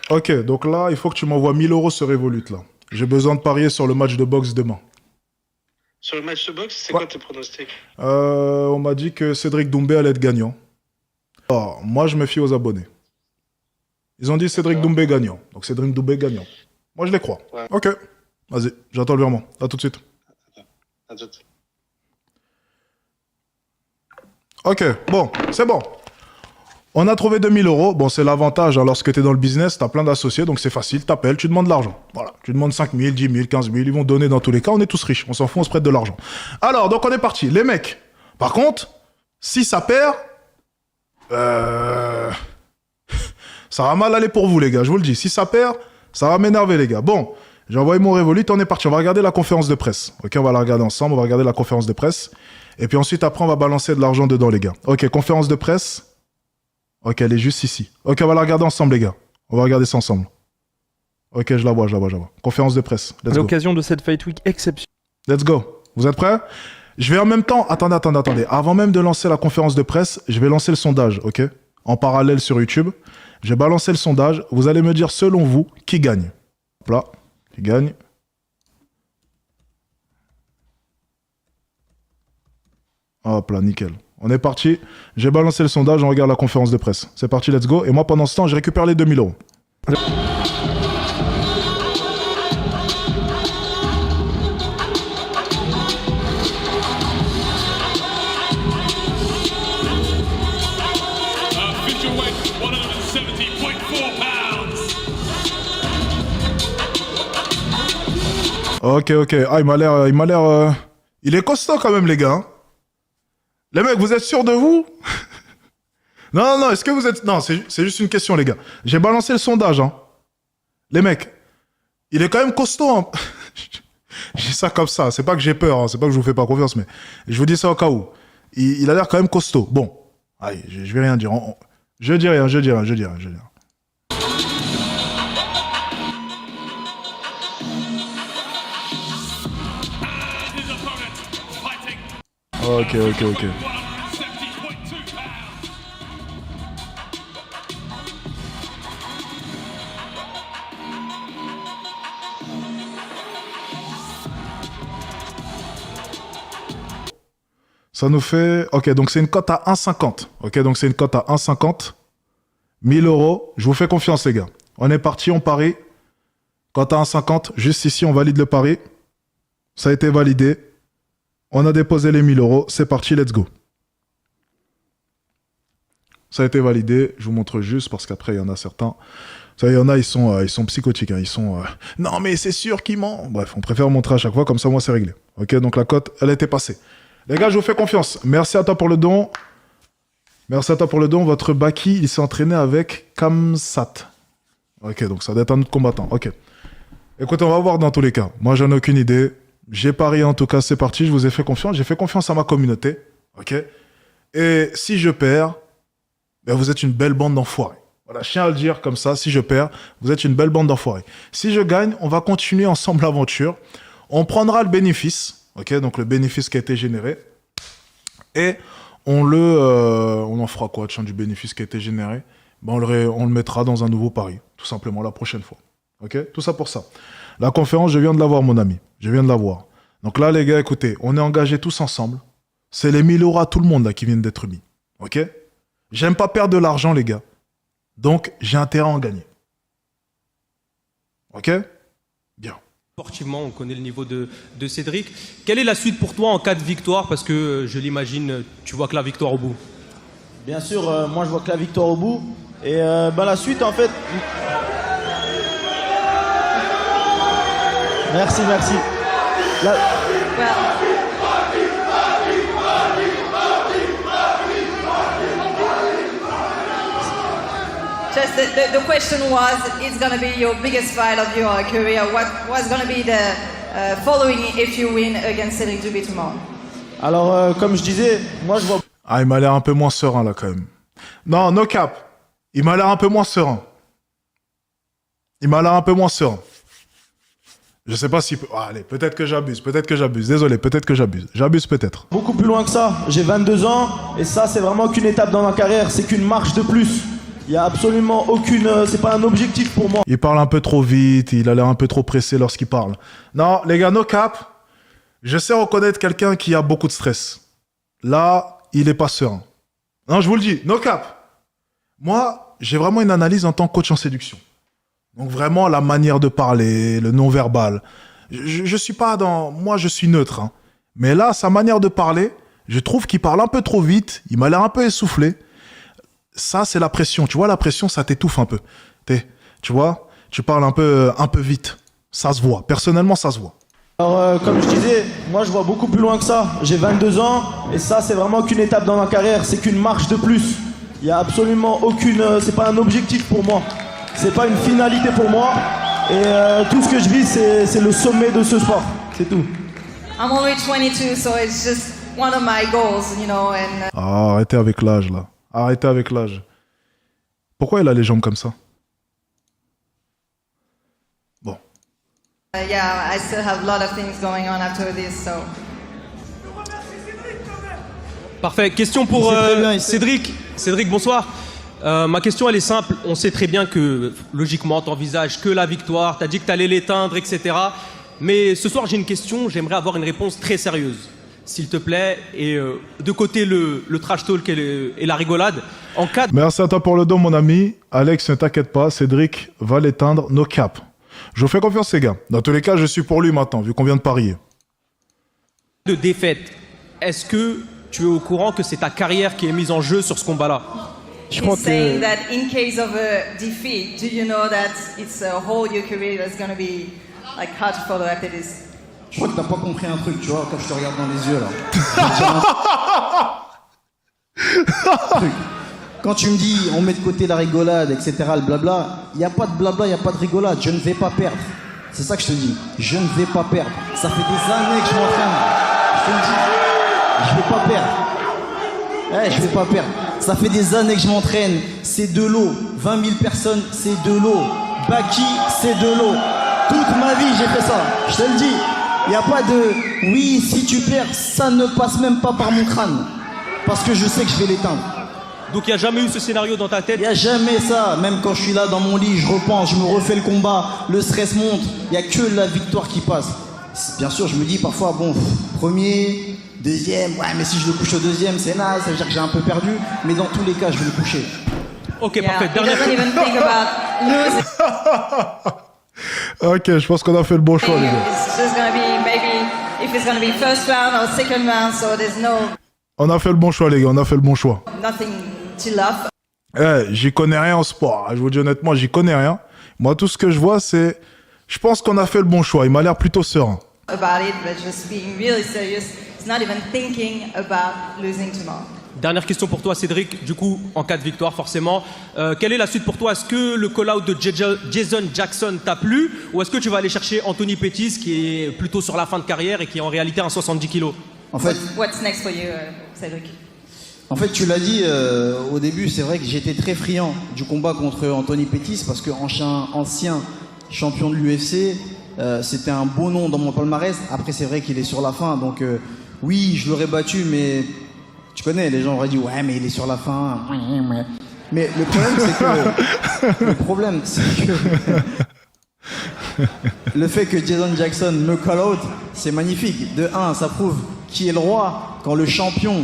Ok, donc là, il faut que tu m'envoies 1000 euros sur Revolut, là. J'ai besoin de parier sur le match de boxe demain. Sur le match de boxe, c'est Ouais. quoi tes pronostics? On m'a dit que Cédric Doumbé allait être gagnant. Alors, moi, je me fie aux abonnés. Ils ont dit Cédric D'accord. Doumbé gagnant. Donc Cédric Doumbé gagnant. Moi, je les crois. Ouais. Ok. Vas-y, j'attends le virement. À tout de suite. À tout. Ok, bon, c'est bon. On a trouvé 2000 euros. Bon, c'est l'avantage, hein, lorsque tu es dans le business, tu as plein d'associés, donc c'est facile. T'appelles, tu demandes de l'argent. Voilà. Tu demandes 5000, 10 000, 15 000. Ils vont te donner dans tous les cas. On est tous riches. On s'en fout, on se prête de l'argent. Alors, donc on est parti. Les mecs, par contre, si ça perd, ça va mal aller pour vous, les gars. Je vous le dis. Si ça perd, ça va m'énerver, les gars. Bon, j'ai envoyé mon Revolut. On est parti. On va regarder la conférence de presse. Ok, on va la regarder ensemble. On va regarder la conférence de presse. Et puis ensuite, après, on va balancer de l'argent dedans, les gars. Ok, conférence de presse. Ok, elle est juste ici. Ok, on va la regarder ensemble, les gars. On va regarder ça ensemble. Ok, je la vois. Conférence de presse. À Let's go. l'occasion de cette Fight Week exceptionnelle. Let's go. Vous êtes prêts? Je vais en même temps... Attendez. Avant même de lancer la conférence de presse, je vais lancer le sondage, ok? En parallèle sur YouTube. Je vais balancer le sondage. Vous allez me dire, selon vous, qui gagne? Hop là. Qui gagne? Hop là, nickel. On est parti. J'ai balancé le sondage, on regarde la conférence de presse. C'est parti, let's go. Et moi, pendant ce temps, je récupère les 2000 euros. Featureweight, 170.4 pounds. Ok. Ah, il est costaud quand même, les gars. Hein. Les mecs, vous êtes sûrs de vous? Non, est-ce que vous êtes... Non, c'est juste une question, les gars. J'ai balancé le sondage, hein. Les mecs, il est quand même costaud, hein. J'ai ça comme ça. C'est pas que j'ai peur, hein. C'est pas que je vous fais pas confiance, mais je vous dis ça au cas où. Il a l'air quand même costaud. Bon, allez, je vais rien dire. Je dis rien. His opponent fighting Ok. 170.2 pounds. Ça nous fait... Ok, donc c'est une cote à 1,50. Ok, donc c'est une cote à 1,50. 1000 euros. Je vous fais confiance, les gars. On est parti, on parie. Cote à 1,50. Juste ici, on valide le pari. Ça a été validé. On a déposé les 1000 euros. C'est parti, let's go. Ça a été validé. Je vous montre juste parce qu'après, il y en a certains. Ça, il y en a, ils sont psychotiques. Hein. Ils sont... Non, mais c'est sûr qu'ils ment. Bref, on préfère montrer à chaque fois. Comme ça, moi, c'est réglé. Ok, donc la cote, elle a été passée. Les gars, je vous fais confiance. Merci à toi pour le don. Votre Baki, il s'est entraîné avec Kamsat. Ok, donc ça doit être un autre combattant. Ok. Écoutez, on va voir dans tous les cas. Moi, j'en ai aucune idée. J'ai parié en tout cas, c'est parti. Je vous ai fait confiance. J'ai fait confiance à ma communauté. Ok. Et si je perds, ben vous êtes une belle bande d'enfoirés. Voilà, je tiens à le dire comme ça. Si je perds, vous êtes une belle bande d'enfoirés. Si je gagne, on va continuer ensemble l'aventure. On prendra le bénéfice. Ok, donc le bénéfice qui a été généré. Et on en fera quoi, du bénéfice qui a été généré? Ben on le mettra dans un nouveau pari, tout simplement, la prochaine fois. Ok, tout ça pour ça. La conférence, je viens de la voir, mon ami. Je viens de la voir. Donc là, les gars, écoutez, on est engagés tous ensemble. C'est les 1000 euros à tout le monde là qui viennent d'être mis. Ok? J'aime pas perdre de l'argent, les gars. Donc, j'ai intérêt à en gagner. Ok? Bien. Sportivement, on connaît le niveau de Cédric. Quelle est la suite pour toi en cas de victoire? Parce que je l'imagine, tu vois que la victoire au bout. Bien sûr, moi je vois que la victoire au bout. Et la suite, en fait. Merci. Just the question was, it's going to be your biggest fight of your career. What was going to be the following if you win against Cédric Doumbé tomorrow? Alors, comme je disais, moi je vois. Ah, il m'a l'air un peu moins serein là quand même. Non, no cap. Il m'a l'air un peu moins serein. Je sais pas si... Ah, allez, peut-être que j'abuse. Désolé, peut-être que j'abuse. J'abuse peut-être. Beaucoup plus loin que ça. J'ai 22 ans et ça, c'est vraiment qu'une étape dans ma carrière. C'est qu'une marche de plus. Il n'y a absolument aucune... c'est pas un objectif pour moi. Il parle un peu trop vite, il a l'air un peu trop pressé lorsqu'il parle. Non, les gars, no cap. Je sais reconnaître quelqu'un qui a beaucoup de stress. Là, il est pas serein. Non, je vous le dis, no cap. Moi, j'ai vraiment une analyse en tant que coach en séduction. Donc vraiment, la manière de parler, le non-verbal. Je suis pas dans... Moi, je suis neutre. Hein. Mais là, sa manière de parler, je trouve qu'il parle un peu trop vite. Il m'a l'air un peu essoufflé. Ça, c'est la pression. Tu vois, la pression, ça t'étouffe un peu. Tu vois, tu parles un peu vite. Ça se voit. Personnellement, ça se voit. Alors, comme je disais, moi je vois beaucoup plus loin que ça. J'ai 22 ans et ça, c'est vraiment qu'une étape dans ma carrière. C'est qu'une marche de plus. Il n'y a absolument aucune... c'est pas un objectif pour moi. C'est pas une finalité pour moi. Et tout ce que je vis, c'est le sommet de ce sport. C'est tout. I'm only 22, so it's just one of my goals, you know, and Ah, arrêtez avec l'âge, là. Arrêtez avec l'âge. Pourquoi il a les jambes comme ça? Bon. yeah, I still have a lot of things going on after this, so. Parfait. Question pour Il sait très bien, il sait. Cédric. Cédric, bonsoir. Ma question, elle est simple. On sait très bien que, logiquement, tu n'envisages que la victoire. Tu as dit que tu allais l'éteindre, etc. Mais ce soir, j'ai une question. J'aimerais avoir une réponse très sérieuse, s'il te plaît. Et de côté, le trash talk et la rigolade. En cas Merci à toi pour le don, mon ami. Alex, ne t'inquiète pas. Cédric va l'éteindre. No cap. Je vous fais confiance, les gars. Dans tous les cas, je suis pour lui maintenant, vu qu'on vient de parier. de défaite, est-ce que tu es au courant que c'est ta carrière qui est mise en jeu sur ce combat-là? Je crois He's saying que... that in case of a defeat, do you know that it's a whole your career that's going to be like hard to follow after this? Je crois que t'as pas compris un truc, tu vois, quand je te regarde dans les yeux là. Truc. Quand tu me dis on met de côté la rigolade, etc., le blabla, il n'y a pas de blabla, il n'y a pas de rigolade, je ne vais pas perdre. C'est ça que je te dis, je ne vais pas perdre. Ça fait des années que je m'entraîne. Je te le dis, je vais pas perdre. Ouais, je vais pas perdre. Ça fait des années que je m'entraîne, c'est de l'eau. 20 000 personnes, c'est de l'eau. Baki, c'est de l'eau. Toute ma vie, j'ai fait ça, je te le dis. Il n'y a pas de oui, si tu perds, ça ne passe même pas par mon crâne. Parce que je sais que je vais l'éteindre. Donc il n'y a jamais eu ce scénario dans ta Il tête? n'y a jamais ça. Même quand je suis là dans mon lit, je repense, je me refais le combat, le stress monte. Il n'y a que la victoire qui passe. Bien sûr, je me dis parfois, bon, premier, deuxième, ouais, mais si je le couche au deuxième, c'est naze, ça veut dire que j'ai un peu perdu. Mais dans tous les cas, je vais le coucher. Ok, Yeah, parfait. he Dernière doesn't even think about losing. Ok, je pense qu'on a fait le bon choix, les gars. It's just going to be maybe if it's going to be first round or second round, so there's On a fait le bon choix, les gars. On a fait le bon choix. nothing to love. J'y connais rien en sport. Je vous dis honnêtement, j'y connais rien. Moi, tout ce que je vois, c'est... Je pense qu'on a fait le bon choix. Il m'a l'air plutôt serein. About it, but just being really serious. He's not even thinking about losing tomorrow. Dernière question pour toi, Cédric. Du coup, en cas de victoire, forcément, quelle est la suite pour toi? Est-ce que le call-out de Jason Jackson t'a plu? Ou est-ce que tu vas aller chercher Anthony Pettis, qui est plutôt sur la fin de carrière et qui est en réalité un 70 kilos? En fait, What's next for you, Cedric? tu l'as dit au début, c'est vrai que j'étais très friand du combat contre Anthony Pettis parce que ancien champion de l'UFC, c'était un beau nom dans mon palmarès. Après, c'est vrai qu'il est sur la fin, donc oui, je l'aurais battu, mais tu connais, les gens auraient dit ouais, mais il est sur la fin. Mais le problème, c'est que le fait que Jason Jackson me call out, c'est magnifique. De un, ça prouve qui est le roi quand le champion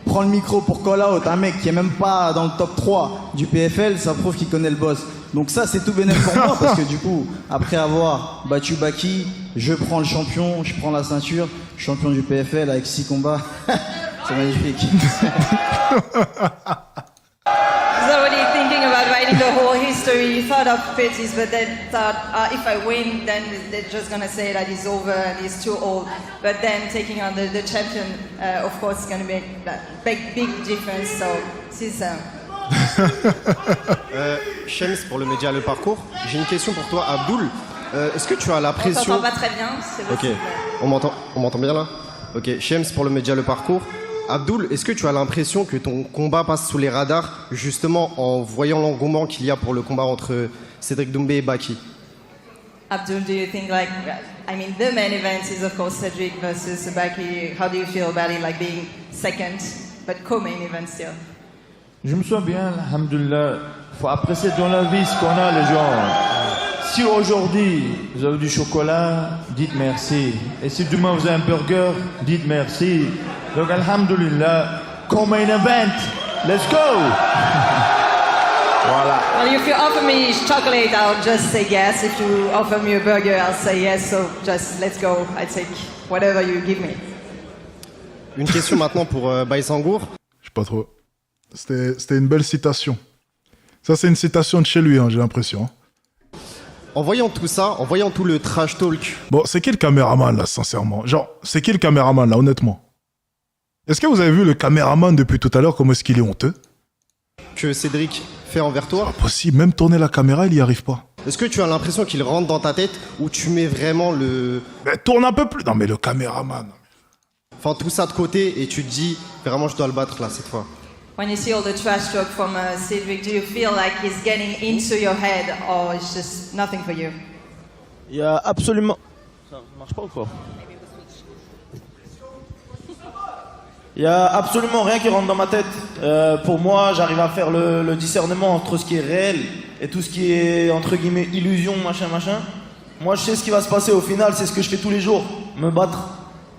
prend le micro pour call out un mec qui est même pas dans le top 3 du PFL, ça prouve qu'il connaît le boss. Donc ça, c'est tout bénéfique pour moi parce que du coup, après avoir battu Baki, je prends le champion, je prends la ceinture, champion du PFL avec 6 combats. C'est magnifique. He's already thinking about writing the whole history. He thought of Pettis, but then thought, if I win, then they're just gonna say that he's over and he's too old. But then taking on the champion, of course, is gonna make that big difference. So this is. Shems pour le média Le Parcours. J'ai une question pour toi, Abdoul. Est-ce que tu as la On pression... t'entend pas très bien. C'est Ok, possible. on m'entend bien là? Ok, Shems pour le média Le Parcours. Abdoul, est-ce que tu as l'impression que ton combat passe sous les radars, justement en voyant l'engouement qu'il y a pour le combat entre Cédric Doumbé et Baki? Abdul, do you think like, I mean, the main event is of course Cedric versus Baki. How do you feel about it, like being second, but co-main event still? Je me sens bien, alhamdoulilah. faut apprécier dans la vie ce qu'on a, les gens. Si aujourd'hui vous avez du chocolat, dites merci. Et si demain vous avez un burger, dites merci. Donc, alhamdoulilah, comme un event, let's go! Voilà. Well, if you offer me chocolate, I'll just say yes. If you offer me a burger, I'll say yes. So just let's go. I take whatever you give me. Une question maintenant pour Baïsangour. Je sais pas trop. C'était une belle citation. Ça, c'est une citation de chez lui, hein, j'ai l'impression. En voyant tout ça, en voyant tout le trash talk, Bon, c'est qui le caméraman, là, sincèrement? Genre, c'est qui le caméraman, là, honnêtement? Est-ce que vous avez vu le caméraman depuis tout à l'heure, comment est-ce qu'il est honteux? que Cédric fait envers toi, Pas possible, même tourner la caméra, il y arrive pas. est-ce que tu as l'impression qu'il rentre dans ta tête ou tu mets vraiment le... Mais tourne un peu plus. Non, mais le caméraman. Enfin, tout ça de côté et tu te dis, vraiment, je dois le battre là, cette fois. When you see all the trash talk from Cedric, do you feel like he's getting into your head or it's just nothing for you? Il y a absolument... Ça marche pas ou quoi? Il y a absolument rien qui rentre dans ma tête. Pour moi, j'arrive à faire le discernement entre ce qui est réel et tout ce qui est, entre guillemets, illusion, machin. Moi, je sais ce qui va se passer au final, c'est ce que je fais tous les jours. Me battre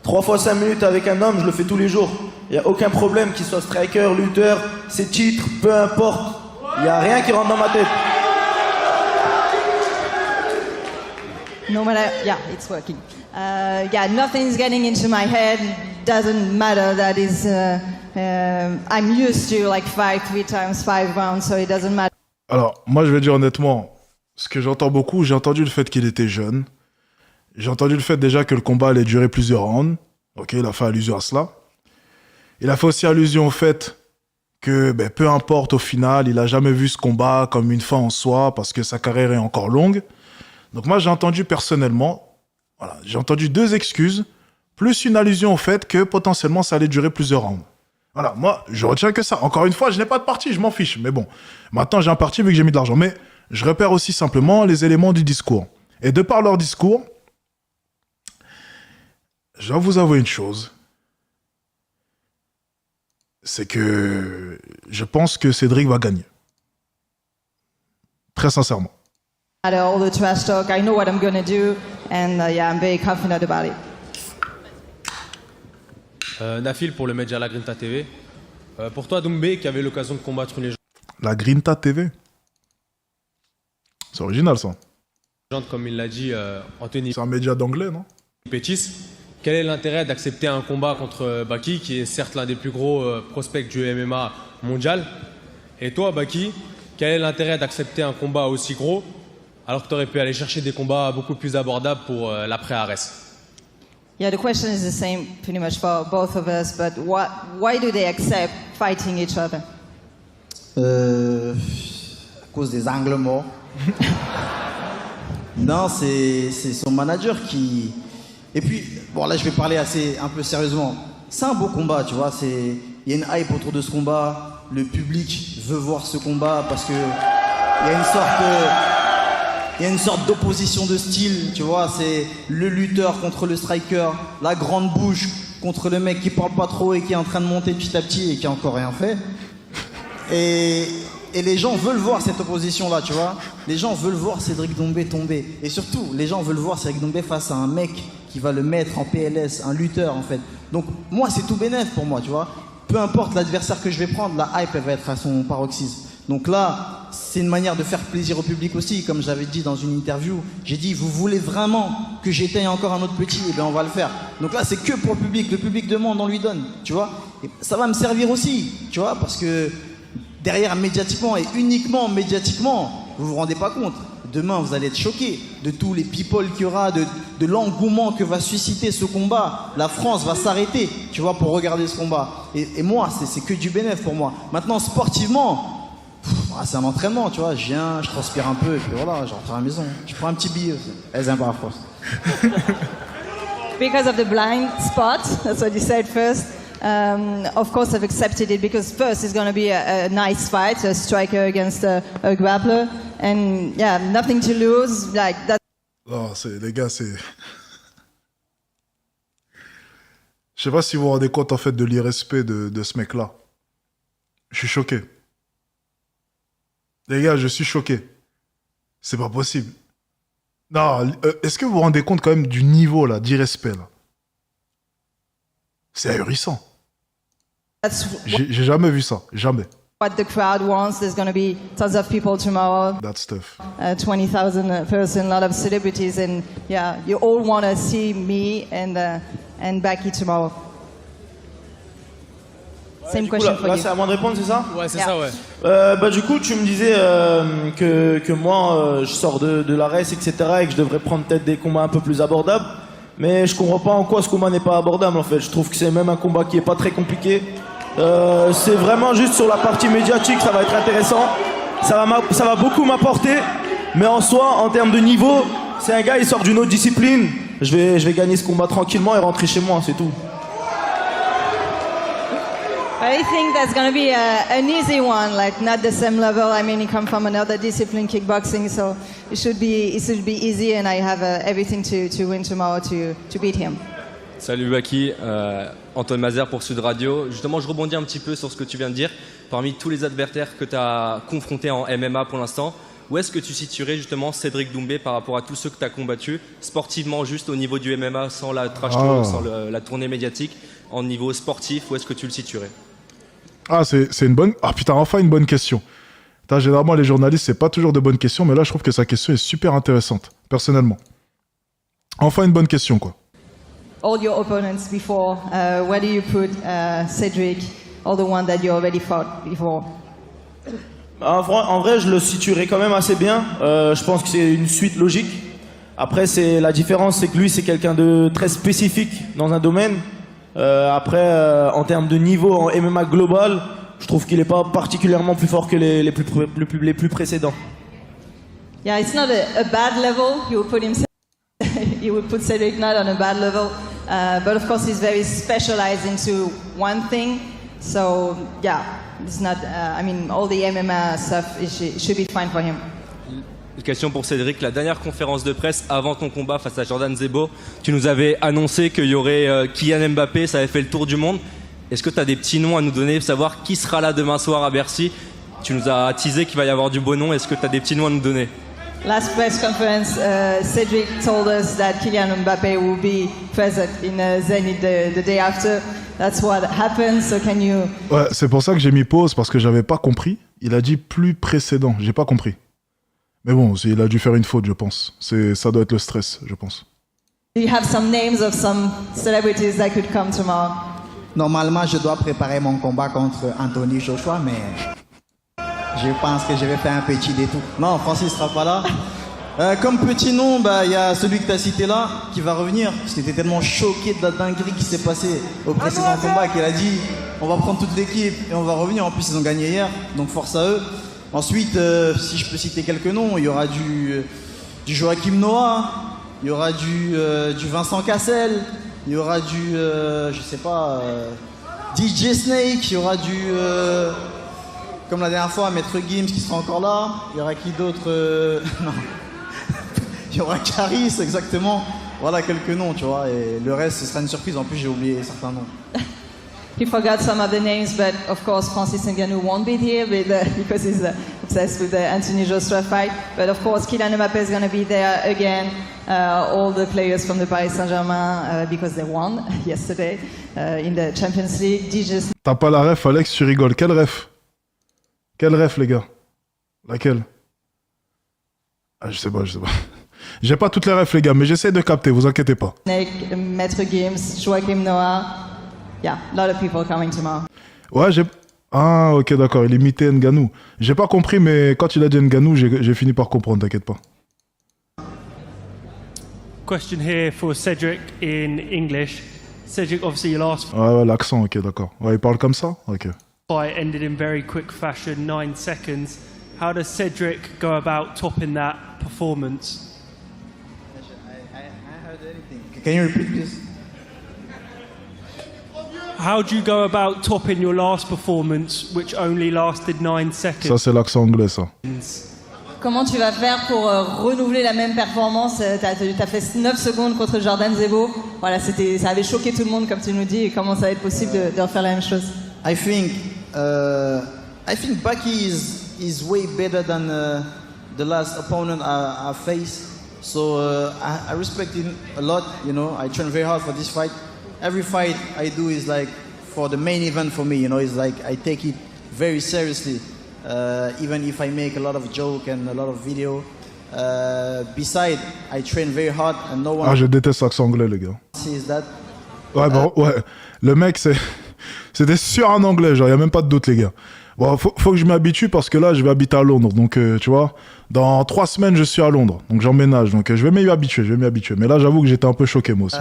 3 fois 5 minutes avec un homme, je le fais tous les jours. Il n'y a aucun problème, qu'il soit striker, lutteur, ses titres, peu importe. Il n'y a rien qui rentre dans ma tête. No matter, yeah, it's working. Yeah, nothing's getting into my head. Doesn't matter that is. I'm used to like fight 3 times 5 rounds, so it doesn't matter. Alors, moi, je vais dire honnêtement, ce que j'entends beaucoup, j'ai entendu le fait qu'il était jeune. J'ai entendu le fait déjà que le combat allait durer plusieurs rounds. Ok, il a fait allusion à cela. Il a fait aussi allusion au fait que, peu importe au final, il a jamais vu ce combat comme une fin en soi parce que sa carrière est encore longue. Donc moi, j'ai entendu personnellement, voilà, j'ai entendu 2 excuses, plus une allusion au fait que potentiellement ça allait durer plusieurs rounds. Voilà, moi, je retiens que ça. Encore une fois, je n'ai pas de parti, je m'en fiche. Mais bon, maintenant j'ai un parti vu que j'ai mis de l'argent. Mais je repère aussi simplement les éléments du discours. Et de par leur discours, je dois vous avouer une chose. C'est que je pense que Cédric va gagner. Très sincèrement. All the trash talk, I know what I'm gonna do, and yeah, I'm very confident about it. Nafil pour le média La Grinta TV. Pour toi, Doumbé, qui avait l'occasion de combattre une La Grinta TV. C'est original, ça. légende, comme il l'a dit, Anthony C'est un média d'anglais, non? Pettis, quel est l'intérêt d'accepter un combat contre Baki, qui est certes l'un des plus gros prospects du MMA mondial? Et toi, Baki, quel est l'intérêt d'accepter un combat aussi gros alors que tu aurais pu aller chercher des combats beaucoup plus abordables pour l'après-Ares? Yeah, the question is the same pretty much for both of us, but why do they accept fighting each other? À cause des angles morts. Non, c'est son manager qui... Et puis, bon là je vais parler un peu sérieusement. C'est un beau combat, tu vois. Il y a une hype autour de ce combat. Le public veut voir ce combat parce que il y a une sorte d'opposition de style, tu vois. C'est le lutteur contre le striker, la grande bouche contre le mec qui parle pas trop et qui est en train de monter petit à petit et qui a encore rien fait. Et les gens veulent voir cette opposition-là, tu vois. Les gens veulent voir Cédric Doumbé tomber. Et surtout, les gens veulent voir Cédric Doumbé face à un mec qui va le mettre en PLS, un lutteur, en fait. Donc, moi, c'est tout bénef pour moi, tu vois. Peu importe l'adversaire que je vais prendre, la hype, elle va être à son paroxysme. Donc là, c'est une manière de faire plaisir au public aussi. Comme j'avais dit dans une interview, j'ai dit, vous voulez vraiment que j'éteigne encore un autre petit? Eh bien, on va le faire. Donc là, c'est que pour le public. Le public demande, on lui donne, tu vois. Et ça va me servir aussi, tu vois, parce que derrière, médiatiquement et uniquement médiatiquement, vous vous rendez pas compte. Demain, vous allez être choqués de tous les people qu'il y aura, de l'engouement que va susciter ce combat. La France va s'arrêter, tu vois, pour regarder ce combat. Et moi, c'est que du bénéfice pour moi. Maintenant, sportivement, c'est un entraînement, tu vois. Je viens, je transpire un peu, et puis voilà, je rentre à la maison. Je prends un petit billet aussi. Elles aiment pas la France. Because of the blind spot, that's what you said first. Of course, I've accepted it because first it's going to be a nice fight, a striker against a grappler, and yeah, nothing to lose. Like that. Non, les gars, c'est... Je sais pas si vous vous rendez compte, en fait, de l'irrespect de ce mec-là. Je suis choqué. Les gars, je suis choqué. C'est pas possible. Non, est-ce que vous vous rendez compte quand même du niveau, là, d'irrespect, là? C'est ahurissant. That's J'ai jamais vu ça. Jamais. what the crowd wants. There's going to be tons of people tomorrow, That stuff. 20,000 person, a lot of celebrities, and yeah, you all want to see me and Becky tomorrow. Same Du coup, question là, for là, you. c'est à moi de répondre, c'est ça? Ouais, c'est Yeah. ça, ouais. Bah, du coup, tu me disais que moi, je sors de la race, etc., et que je devrais prendre peut-être des combats un peu plus abordables. Mais je comprends pas en quoi ce combat n'est pas abordable, en fait. Je trouve que c'est même un combat qui est pas très compliqué. C'est vraiment juste sur la partie médiatique, ça va être intéressant. Ça va beaucoup m'apporter. Mais en soi, en termes de niveau, c'est un gars, il sort d'une autre discipline. Je vais gagner ce combat tranquillement et rentrer chez moi, c'est tout. I think that's going to be an easy one, like not the same level. I mean, he come from another discipline, kickboxing, so it should be easy, and I have everything to win tomorrow to beat him. Salut Baki, Antoine Mazer pour Sud Radio. Justement, je rebondis un petit peu sur ce que tu viens de dire. Parmi tous les adversaires que tu as confrontés en MMA pour l'instant, où est-ce que tu situerais justement Cédric Doumbé par rapport à tous ceux que tu as combattus, sportivement juste au niveau du MMA, sans la trash talk, sans la tournée médiatique, en niveau sportif, où est-ce que tu le situerais? Ah, c'est une bonne... Ah putain, enfin une bonne question. Putain, généralement, les journalistes, c'est pas toujours de bonnes questions, mais là, je trouve que sa question est super intéressante, personnellement. Enfin une bonne question, quoi. All your opponents before, where do you put Cedric, all the ones that you already fought before? En vrai, je le situerai quand même assez bien. Je pense que c'est une suite logique. Après, la différence, c'est que lui, c'est quelqu'un de très spécifique dans un domaine. Après, en termes de niveau en MMA global, je trouve qu'il n'est pas particulièrement plus fort que les plus précédents. Yeah, it's not a bad level. You would put him, you would put Cedric not on a bad level, but of course he's very specialized into one thing. So yeah, it's not. I mean, all the MMA stuff it should be fine for him. Une question pour Cédric. La dernière conférence de presse avant ton combat face à Jordan Zebo, tu nous avais annoncé qu'il y aurait Kylian Mbappé, ça avait fait le tour du monde. Est-ce que tu as des petits noms à nous donner, savoir qui sera là demain soir à Bercy? Tu nous as teasé qu'il va y avoir du beau nom. Est-ce que tu as des petits noms à nous donner? Last press conference, Cedric told us that Kylian Mbappé will be present in Zenit the day after. That's what happened. So can you? Ouais, c'est pour ça que j'ai mis pause, parce que j'avais pas compris. Il a dit plus précédent, j'ai pas compris. Mais bon, il a dû faire une faute, je pense. Ça doit être le stress, je pense. Do you have some names of some celebrities that could come tomorrow? Normalement, je dois préparer mon combat contre Anthony Joshua, mais je pense que je vais faire un petit détour. Non, Francis sera pas là. Comme petit nom, il y a celui que tu as cité là, qui va revenir. J'étais tellement choqué de la dinguerie qui s'est passée au précédent combat qu'il a dit on va prendre toute l'équipe et on va revenir. En plus, ils ont gagné hier, donc force à eux. Ensuite, si je peux citer quelques noms, il y aura du Joachim Noah, il y aura du Vincent Cassel, il y aura je sais pas, DJ Snake, il y aura comme la dernière fois, Maître Gims qui sera encore là, il y aura qui d'autre non. Il y aura Caris, exactement. Voilà quelques noms, tu vois, et le reste, ce sera une surprise. En plus, j'ai oublié certains noms. He forgot some of the names, but of course Francis Ngannou won't be here because he's obsessed with the Anthony Joshua fight. But of course Kylian Mbappé is going to be there again. All the players from the Paris Saint-Germain because they won yesterday in the Champions League. T'as pas la ref, Alex, tu rigoles. Quelle ref? Quelle ref, les gars? Laquelle? Ah, je sais pas. J'ai pas toutes les refs, les gars, mais j'essaie de capter, vous inquiétez pas. Snake, Maître Gims, Joachim Noah. Yeah, a lot of people coming tomorrow. Ouais, Ah, ok, d'accord, il imitait Ngannou. J'ai pas compris, mais quand il a dit Ngannou, j'ai fini par comprendre, t'inquiète pas. Question here for Cedric in English. Cedric, obviously your last Ouais, l'accent, ok, d'accord. Ouais, il parle comme ça? Ok. fight ended in very quick fashion, 9 seconds. How does Cedric go about topping that performance? I heard anything. Can you repeat, please? How do you go about topping your last performance, which only lasted 9 seconds? Ça, c'est l'accent anglais, ça. Comment tu vas faire pour renouveler la même performance? T'as fait 9 secondes contre Jordan Zebo. Voilà, ça avait choqué tout le monde, comme tu nous dis. Et comment ça va être possible de refaire la même chose? I think Baki is he's way better than the last opponent I faced. So I respect him a lot. You know, I train very hard for this fight. Every fight I do is like for the main event for me. You know, it's like I take it very seriously, even if I make a lot of joke and a lot of video. Besides, I train very hard and no one. Ah, je déteste l'accent anglais, les gars. Sees that. Ouais, bah, ouais. Le mec, c'était sur un anglais, genre, y a même pas de doute, les gars. Bon, faut que je m'habitue parce que là, je vais habiter à Londres. Donc, tu vois, dans 3 semaines, je suis à Londres. Donc, j'emménage. Donc, je vais m'y habituer, Mais là, j'avoue que j'étais un peu choqué, moi aussi.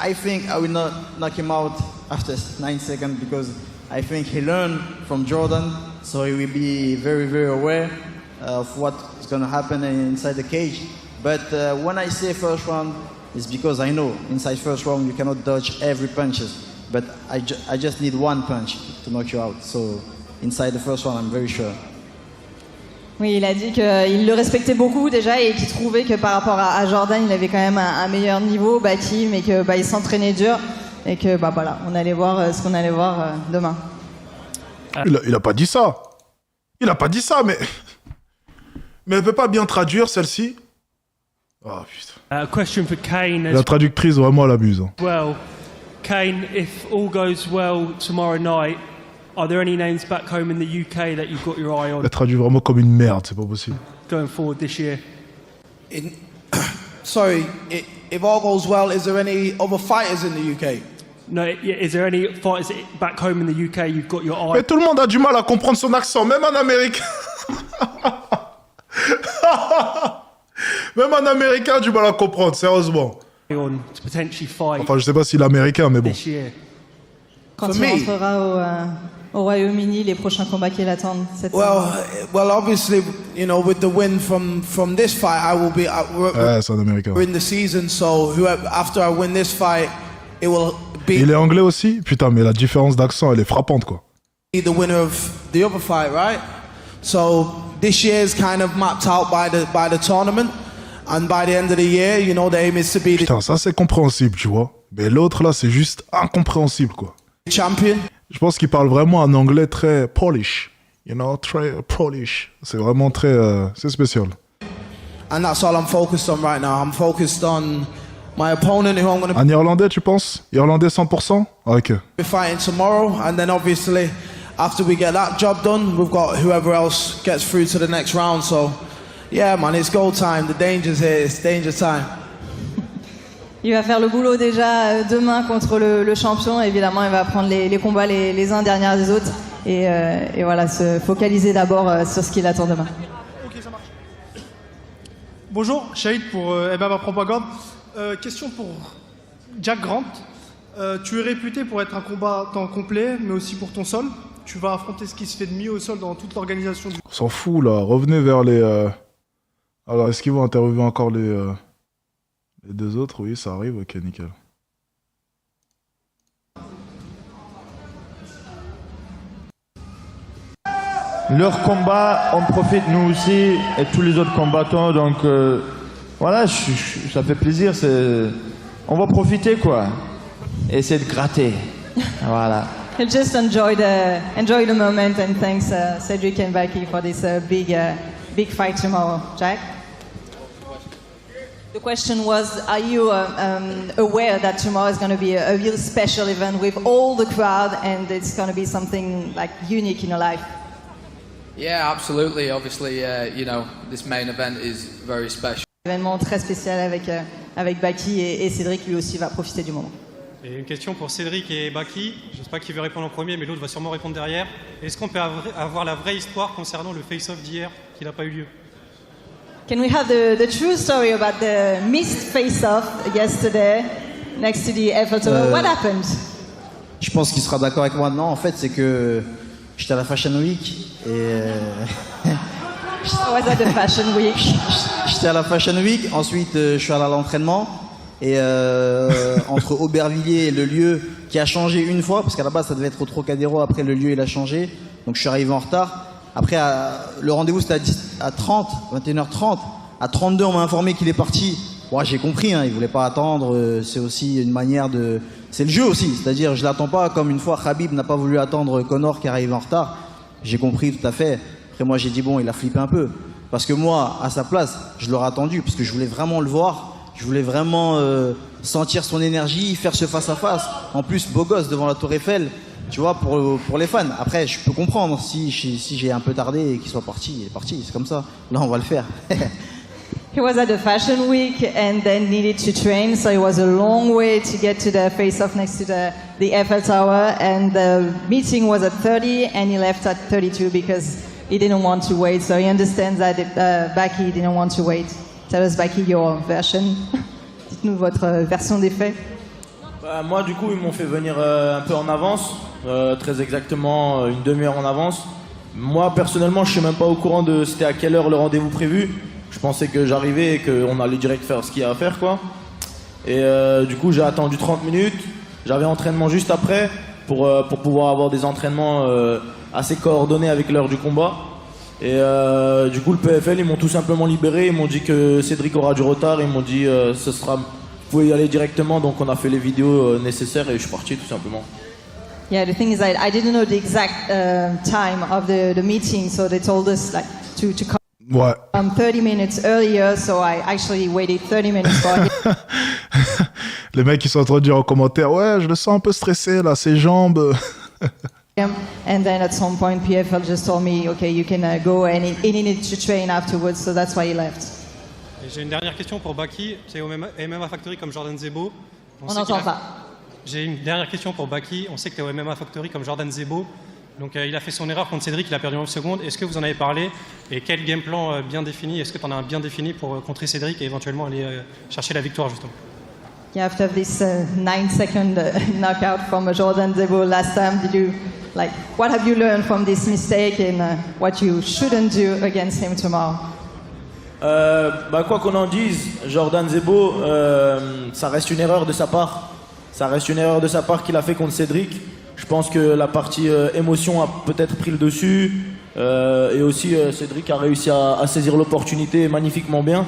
I think I will not knock him out after 9 seconds because I think he learned from Jordan, so he will be very, very aware of what is going to happen inside the cage. But when I say first round, it's because I know inside first round you cannot dodge every punches. But I just need one punch to knock you out. So inside the first round, I'm very sure. Oui, il a dit qu'il le respectait beaucoup déjà et qu'il trouvait que par rapport à Jordan, il avait quand même un meilleur niveau, Baki, mais que il s'entraînait dur et que voilà, on allait voir ce qu'on allait voir demain. Il a pas dit ça. Il a pas dit ça, mais elle peut pas bien traduire celle-ci. Oh putain. Question for Kane. La traductrice vraiment elle abuse. Well, Kane, if all goes well tomorrow night, are there any names back home in the UK that you've got your eye on? Elle traduit vraiment comme une merde, c'est pas possible. Going forward this year. Sorry, if all goes well, is there any other fighters in the UK? No, is there any fighters back home in the UK you've got your eye? Mais tout le monde a du mal à comprendre son accent, même en Amérique. Même un Américain a du mal à comprendre, sérieusement. On to potentially fight. Enfin, je sais pas s'il est américain, mais bon. This year. Quand il rentrera au Royaume-Uni, les prochains combats qui l'attendent cette saison. Well, obviously, you know, with the win from this fight, I will be. C'est un Américain. We're in the season, so after I win this fight, it will be. Il est anglais aussi? Putain, mais la différence d'accent, elle est frappante, quoi. The winner of the other fight, right? So this year is kind of mapped out by the tournament, and by the end of the year, you know, the aim is to be the Putain, ça c'est compréhensible, tu vois. Mais l'autre là, c'est juste incompréhensible, quoi. champion. Je pense qu'il parle vraiment un anglais très Polish. You know, très Polish. C'est vraiment très... c'est spécial. And that's all I'm focused on right now. I'm focused on my opponent who I'm going to Un Irlandais, tu penses? Irlandais 100%? Ah, ok. be fighting tomorrow. And then obviously, after we get that job done, we've got whoever else gets through to the next round. So, yeah, man, it's go time. The danger's here. It's danger time. Il va faire le boulot déjà demain contre le champion. Évidemment, il va prendre les combats les uns derrière les autres. Et voilà, se focaliser d'abord sur ce qui l'attend demain. Ok, ça marche. Bonjour, Shahid pour MMA Propagande. Question pour Jack Grant. Tu es réputé pour être un combattant complet, mais aussi pour ton sol. Tu vas affronter ce qui se fait de mieux au sol dans toute l'organisation du... On s'en fout, là. Revenez vers les... Alors, est-ce qu'ils vont interviewer encore les deux autres? Oui, ça arrive. Ok, nickel. Leur combat, on profite nous aussi et tous les autres combattants. Donc voilà, ça fait plaisir. On va profiter quoi. Et essayer de gratter. Voilà. He'll just enjoy the moment and thanks Cedric and Baki for this big fight tomorrow. Jack? The question was, are you aware that tomorrow is going to be a real special event with all the crowd and it's going to be something like unique in your life? Yeah, absolutely. Obviously, you know, this main event is very special. Événement très spécial avec Baki et Cédric lui aussi va profiter du moment. Et une question pour Cédric et Baki. Je ne sais pas qui veut répondre en premier, mais l'autre va sûrement répondre derrière. Est-ce qu'on peut avoir la vraie histoire concernant le face-off d'hier qui n'a pas eu lieu? Can we have the true story about the missed face-off yesterday next to the Eiffel Tower? What happened? Je pense qu'il sera d'accord avec moi. Non, en fait, c'est que j'étais à la Fashion Week et... How was at the Fashion Week? J'étais à la Fashion Week, ensuite je suis allé à l'entraînement et entre Aubervilliers et le lieu qui a changé une fois, parce qu'à la base ça devait être au Trocadéro, après le lieu il a changé, donc je suis arrivé en retard. Après le rendez-vous c'était à 21h30, à 32 on m'a informé qu'il est parti. Bon, j'ai compris, hein, il voulait pas attendre, c'est aussi une manière de... C'est le jeu aussi, c'est-à-dire je l'attends pas comme une fois Khabib n'a pas voulu attendre Conor qui arrive en retard. J'ai compris tout à fait. Après, moi, j'ai dit, bon, il a flippé un peu. Parce que moi, à sa place, je l'aurais attendu, parce que je voulais vraiment le voir. Je voulais vraiment sentir son énergie, faire ce face-à-face. En plus, beau gosse devant la Tour Eiffel, tu vois, pour les fans. Après, je peux comprendre si j'ai un peu tardé et qu'il soit parti, il est parti, c'est comme ça. Là, on va le faire. He was at the Fashion Week and then needed to train, so it was a long way to get to the face-off next to the Eiffel Tower. And the meeting was at 30 and he left at 32 because he didn't want to wait. So he understands that Baki didn't want to wait. Tell us, Baki, your version. Dites-nous votre version des faits. Bah, moi, du coup, ils m'ont fait venir un peu en avance, très exactement une demi-heure en avance. Moi, personnellement, je suis même pas au courant de c'était à quelle heure le rendez-vous prévu. Je pensais que j'arrivais et qu'on allait direct faire ce qu'il y a à faire, quoi. Et du coup, j'ai attendu 30 minutes. J'avais entraînement juste après pour pouvoir avoir des entraînements assez coordonnés avec l'heure du combat. Et du coup, le PFL, ils m'ont tout simplement libéré. Ils m'ont dit que Cédric aura du retard. Ils m'ont dit ce sera, vous pouvez y aller directement. Donc, on a fait les vidéos nécessaires et je suis parti tout simplement. Yeah, the thing is that I didn't know the exact time of the meeting, so they told us like to come. Ouais. 30 minutes earlier, so I actually waited 30 minutes for him. Les mecs qui sont en train de dire en commentaire, ouais, je le sens un peu stressé là, ses jambes. And then at some point, PFL just told me, okay, you can go, and he needed to train afterwards, so that's why he left. Et j'ai une dernière question pour Baki. C'est au MMA Factory comme Jordan Zebo. On n'entend pas. J'ai une dernière question pour Baki. On sait que tu es au MMA Factory comme Jordan Zebo. Donc il a fait son erreur contre Cédric, il a perdu en 9 secondes. Est-ce que vous en avez parlé? Et quel game plan bien défini? Est-ce que tu en as un bien défini pour contrer Cédric et éventuellement aller chercher la victoire justement? Yeah, after this 9-second knockout from Jordan Zebo last time, what have you learned from this mistake and what you shouldn't do against him tomorrow? Quoi qu'on en dise, Jordan Zebo, ça reste une erreur de sa part. Ça reste une erreur de sa part qu'il a fait contre Cédric. Je pense que la partie émotion a peut-être pris le dessus. Et aussi, Cédric a réussi à saisir l'opportunité magnifiquement bien.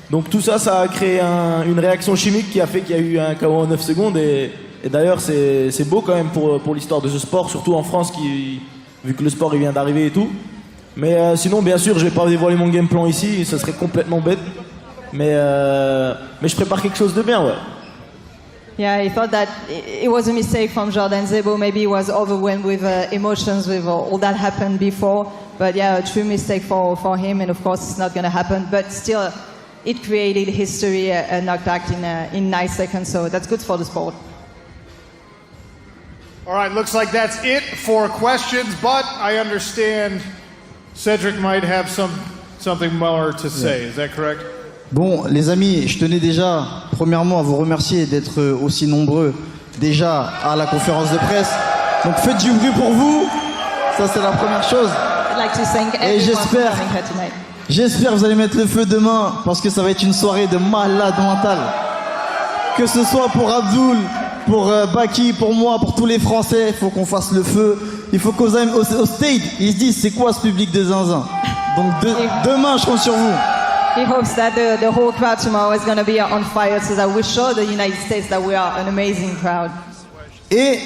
Donc tout ça, ça a créé une réaction chimique qui a fait qu'il y a eu un KO en 9 secondes. Et d'ailleurs, c'est beau quand même pour l'histoire de ce sport, surtout en France, vu que le sport il vient d'arriver et tout. Mais sinon, bien sûr, je vais pas dévoiler mon game plan ici, ça serait complètement bête. Mais je prépare quelque chose de bien, ouais. Yeah, I thought that it was a mistake from Jordan Zebo. Maybe he was overwhelmed with emotions with all that happened before. But yeah, a true mistake for him, and of course it's not going to happen. But still, it created history, a knockback in 9 seconds, so that's good for the sport. All right, looks like that's it for questions, but I understand Cedric might have something more to say. Is that correct? Bon, les amis, je tenais déjà, premièrement, à vous remercier d'être aussi nombreux déjà à la conférence de presse. Donc faites du bruit pour vous, ça c'est la première chose. I'd like to thank Et everyone for coming here tonight. j'espère que vous allez mettre le feu demain, parce que ça va être une soirée de malade mental. Que ce soit pour Abdul, pour Baki, pour moi, pour tous les Français, il faut qu'on fasse le feu. Il faut qu'au stade, ils se disent c'est quoi ce public de zinzin. Donc demain, je compte sur vous. He hopes that the whole crowd tomorrow is going to be on fire so that we show the United States that we are an amazing crowd. Et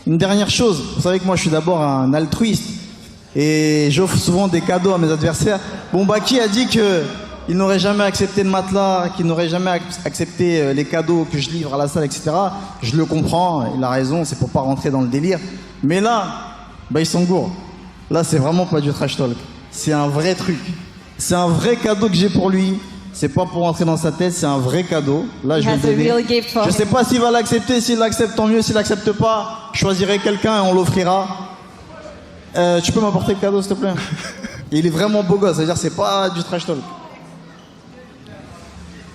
une dernière chose, vous savez que moi je suis d'abord un altruiste et j'offre souvent des cadeaux à mes adversaires. Bon, Baki a dit qu'il n'aurait jamais accepté le matelas, qu'il n'aurait jamais accepté les cadeaux que je livre à la salle, etc. Je le comprends, il a raison, c'est pour pas rentrer dans le délire. Mais là, ils sont gourds. Là, c'est vraiment pas du trash talk. C'est un vrai truc. C'est un vrai cadeau que j'ai pour lui. C'est pas pour rentrer dans sa tête, c'est un vrai cadeau. Là, je vais le donner. Je sais pas s'il va l'accepter. S'il l'accepte, tant mieux. S'il l'accepte pas, je choisirai quelqu'un et on l'offrira. Tu peux m'apporter le cadeau, s'il te plaît? Il est vraiment beau gosse. C'est-à-dire, c'est pas du trash talk.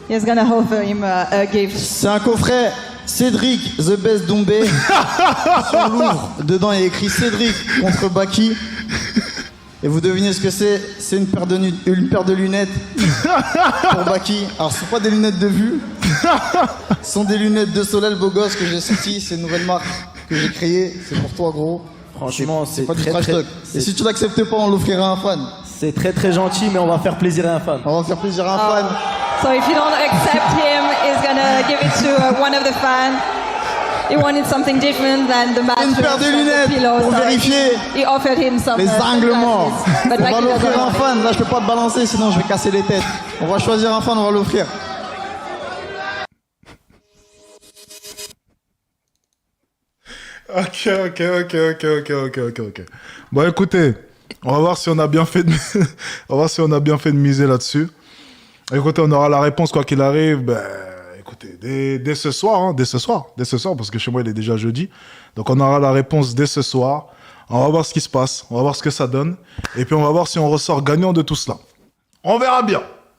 He's gonna offer him a gift. C'est un coffret Cédric The Best Doumbé. Sur Louvre. Dedans, il y a écrit Cédric contre Baki. Et vous devinez ce que c'est? C'est une paire de lunettes pour Baki. Alors, ce sont pas des lunettes de vue. Ce sont des lunettes de soleil beau gosse que j'ai sorties. C'est une nouvelle marque que j'ai créée. C'est pour toi, gros. Franchement, c'est pas du très, trash talk. Et si tu l'acceptes pas, on l'offrira à un fan. C'est très très gentil, mais on va faire plaisir à un fan. On va faire plaisir à un fan. So if you don't accept him, he's gonna give it to one of the fans. he wanted something different than the mattress. Une paire de and the lunettes pillows. pour So vérifier he offered him some les angles morts. sunglasses. But On va Baki l'offrir doesn't un want it. fan. Là, je peux pas te balancer, sinon je vais casser les têtes. On va choisir un fan, on va l'offrir. Ok. Bon, écoutez, on va voir si on a bien fait de miser là-dessus. Écoutez, on aura la réponse quoi qu'il arrive. Ben, écoutez, dès ce soir, parce que chez moi il est déjà jeudi. Donc on aura la réponse dès ce soir. On va voir ce qui se passe, on va voir ce que ça donne, et puis on va voir si on ressort gagnant de tout cela. On verra bien.